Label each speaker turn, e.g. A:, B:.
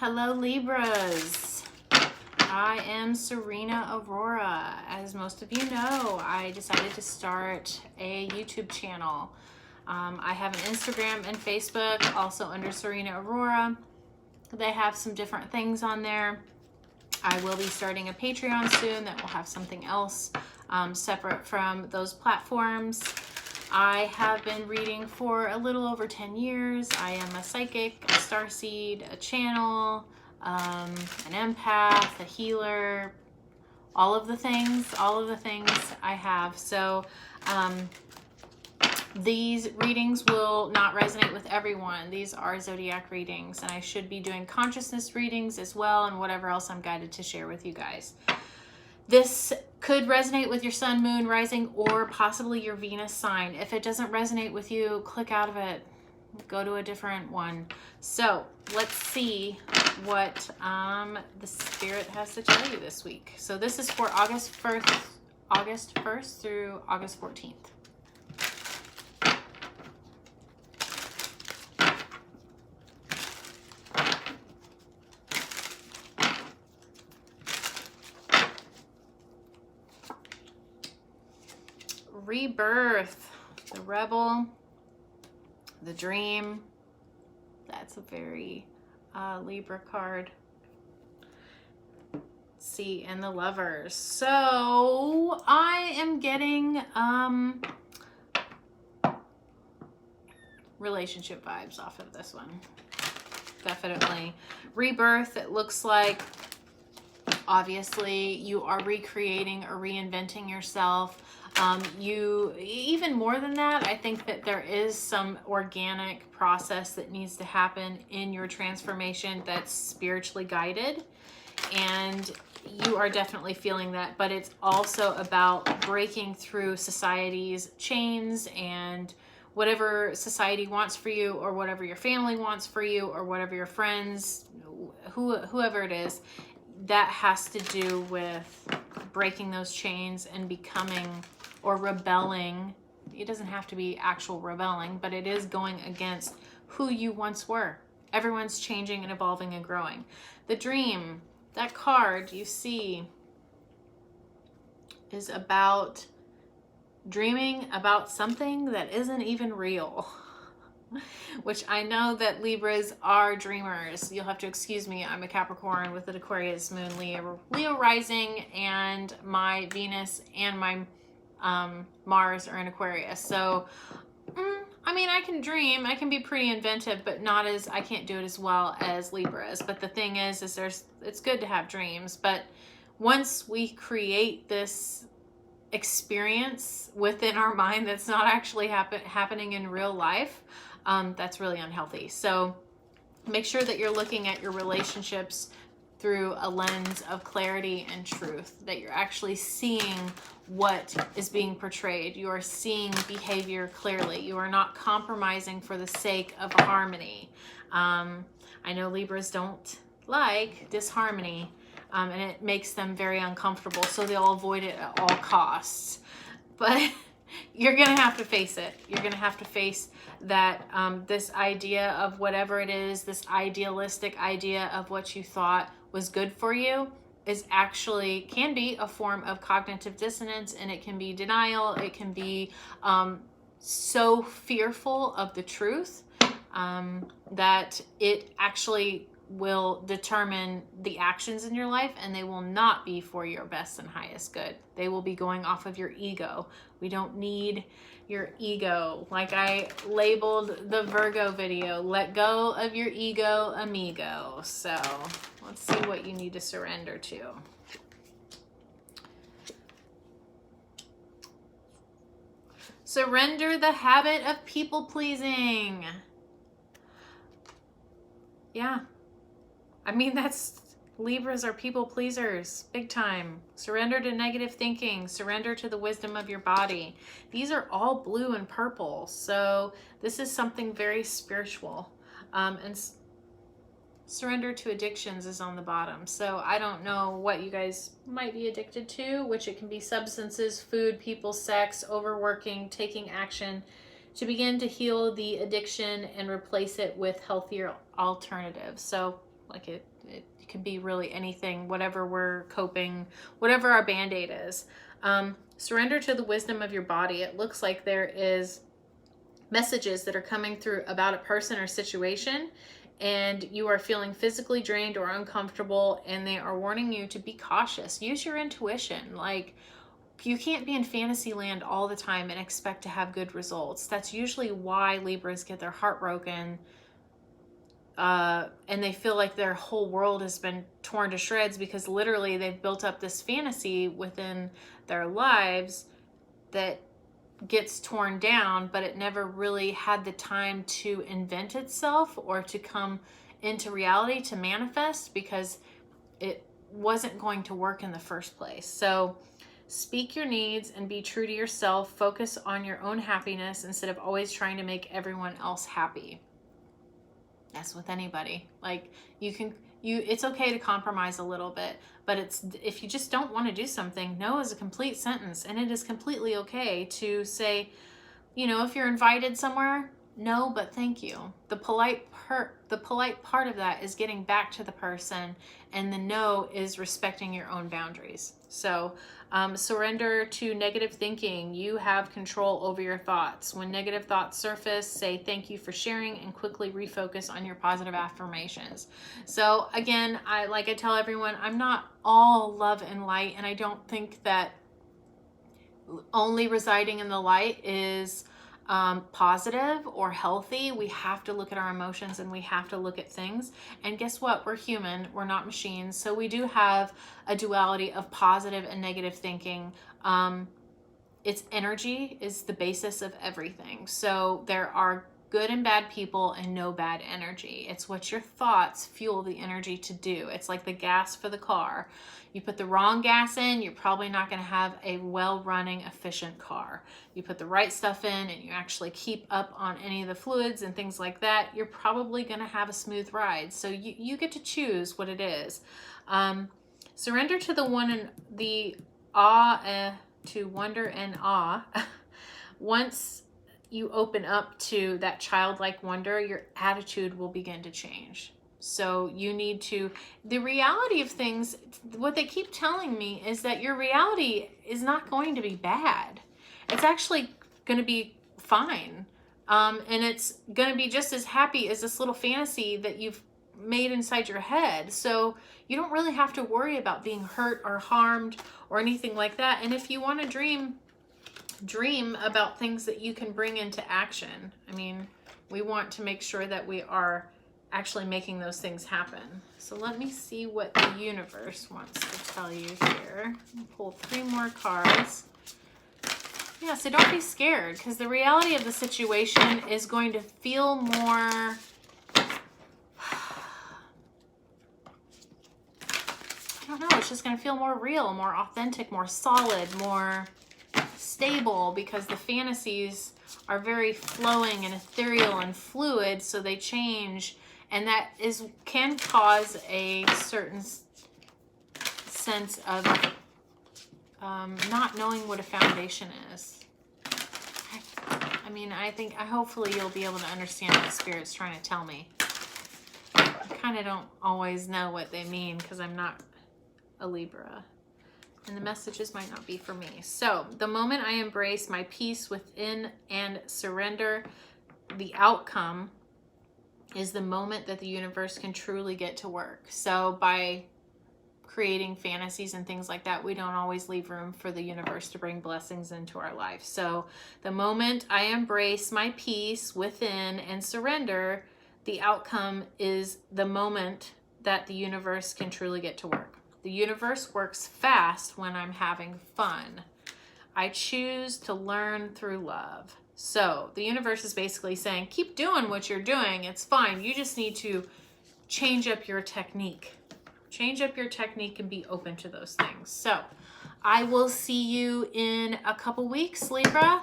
A: Hello Libras, I am SerenaAurora. As most of you know, I decided to start a YouTube channel. I have an Instagram and Facebook, also under SerenaAurora. They have some different things on there. I will be starting a Patreon soon that will have something else separate from those platforms. I have been reading for a little over 10 years. I am a psychic, a starseed, a channel, an empath, a healer, all of the things I have. So these readings will not resonate with everyone. These are zodiac readings, and I should be doing consciousness readings as well, and whatever else I'm guided to share with you guys. This could resonate with your sun, moon, rising, or possibly your Venus sign. If it doesn't resonate with you, click out of it. Go to a different one. So let's see what the Spirit has to tell you this week. So this is for August 1st through August 14th. Rebirth, the rebel, the dream. That's a very Libra card. See, and the lovers. So I am getting relationship vibes off of this one. Definitely. Rebirth, it looks like obviously you are recreating or reinventing yourself. You, even more than that, I think that there is some organic process that needs to happen in your transformation that's spiritually guided, and you are definitely feeling that. But it's also about breaking through society's chains and whatever society wants for you, or whatever your family wants for you, or whatever your friends, whoever it is, that has to do with breaking those chains and becoming, or rebelling. It doesn't have to be actual rebelling, but it is going against who you once were. Everyone's changing and evolving and growing. The dream, that card you see, is about dreaming about something that isn't even real. Which I know that Libras are dreamers. You'll have to excuse me. I'm a Capricorn with an Aquarius moon, Leo rising, and my Venus and my Mars are in Aquarius. So I mean, I can dream, I can be pretty inventive, but I can't do it as well as Libras. But the thing is it's good to have dreams, but once we create this experience within our mind that's not actually happening in real life, that's really unhealthy. So make sure that you're looking at your relationships through a lens of clarity and truth, that you're actually seeing what is being portrayed. You are seeing behavior clearly. You are not compromising for the sake of harmony. I know Libras don't like disharmony, and it makes them very uncomfortable, so they'll avoid it at all costs. But you're going to have to face it. You're going to have to face that this idea of whatever it is, this idealistic idea of what you thought was good for you, is actually, can be a form of cognitive dissonance, and it can be denial. It can be so fearful of the truth that it actually will determine the actions in your life, and they will not be for your best and highest good. They will be going off of your ego. We don't need your ego. Like I labeled the Virgo video, let go of your ego, amigo. So let's see what you need to surrender to. Surrender the habit of people pleasing. Yeah. I mean, Libras are people pleasers, big time. Surrender to negative thinking. Surrender to the wisdom of your body. These are all blue and purple. So this is something very spiritual. And surrender to addictions is on the bottom. So I don't know what you guys might be addicted to, which it can be substances, food, people, sex, overworking, taking action to begin to heal the addiction and replace it with healthier alternatives. So Like it can be really anything, whatever we're coping, whatever our band-aid is. Surrender to the wisdom of your body. It looks like there is messages that are coming through about a person or situation, and you are feeling physically drained or uncomfortable, and they are warning you to be cautious. Use your intuition. Like, you can't be in fantasy land all the time and expect to have good results. That's usually why Libras get their heart broken, and they feel like their whole world has been torn to shreds, because literally they've built up this fantasy within their lives that gets torn down, but it never really had the time to invent itself or to come into reality, to manifest, because it wasn't going to work in the first place. So speak your needs and be true to yourself. Focus on your own happiness instead of always trying to make everyone else happy. That's with anybody. Like, it's okay to compromise a little bit, but if you just don't want to do something, no is a complete sentence, and it is completely okay to say, if you're invited somewhere, no, but thank you. The polite part of that is getting back to the person, and the no is respecting your own boundaries. So surrender to negative thinking. You have control over your thoughts. When negative thoughts surface, say thank you for sharing and quickly refocus on your positive affirmations. So again, like I tell everyone, I'm not all love and light, and I don't think that only residing in the light is positive or healthy. We have to look at our emotions, and we have to look at things. And guess what? We're human. We're not machines. So we do have a duality of positive and negative thinking. It's energy is the basis of everything. So there are good and bad people and no bad energy. It's what your thoughts fuel the energy to do. It's like the gas for the car. You put the wrong gas in, you're probably not going to have a well-running, efficient car. You put the right stuff in and you actually keep up on any of the fluids and things like that, you're probably going to have a smooth ride. So you get to choose what it is. Surrender to the one and the awe, to wonder and awe. Once you open up to that childlike wonder, your attitude will begin to change. So you need to, the reality of things, what they keep telling me is that your reality is not going to be bad. It's actually going to be fine. And it's going to be just as happy as this little fantasy that you've made inside your head. So you don't really have to worry about being hurt or harmed or anything like that. And if you want to dream about things that you can bring into action. I mean, we want to make sure that we are actually making those things happen. So let me see what the universe wants to tell you here. I'll pull 3 more cards. Yeah, so don't be scared, because the reality of the situation is going to feel more, I don't know, it's just going to feel more real, more authentic, more solid, more stable, because the fantasies are very flowing and ethereal and fluid, so they change, and that can cause a certain sense of not knowing what a foundation is. I mean, hopefully you'll be able to understand what Spirit's trying to tell me. I kind of don't always know what they mean because I'm not a Libra. And the messages might not be for me. So the moment I embrace my peace within and surrender, the outcome is the moment that the universe can truly get to work. So by creating fantasies and things like that, we don't always leave room for the universe to bring blessings into our life. So the moment I embrace my peace within and surrender, the outcome is the moment that the universe can truly get to work. The universe works fast when I'm having fun. I choose to learn through love. So the universe is basically saying, keep doing what you're doing. It's fine. You just need to change up your technique. Change up your technique and be open to those things. So I will see you in a couple weeks, Libra.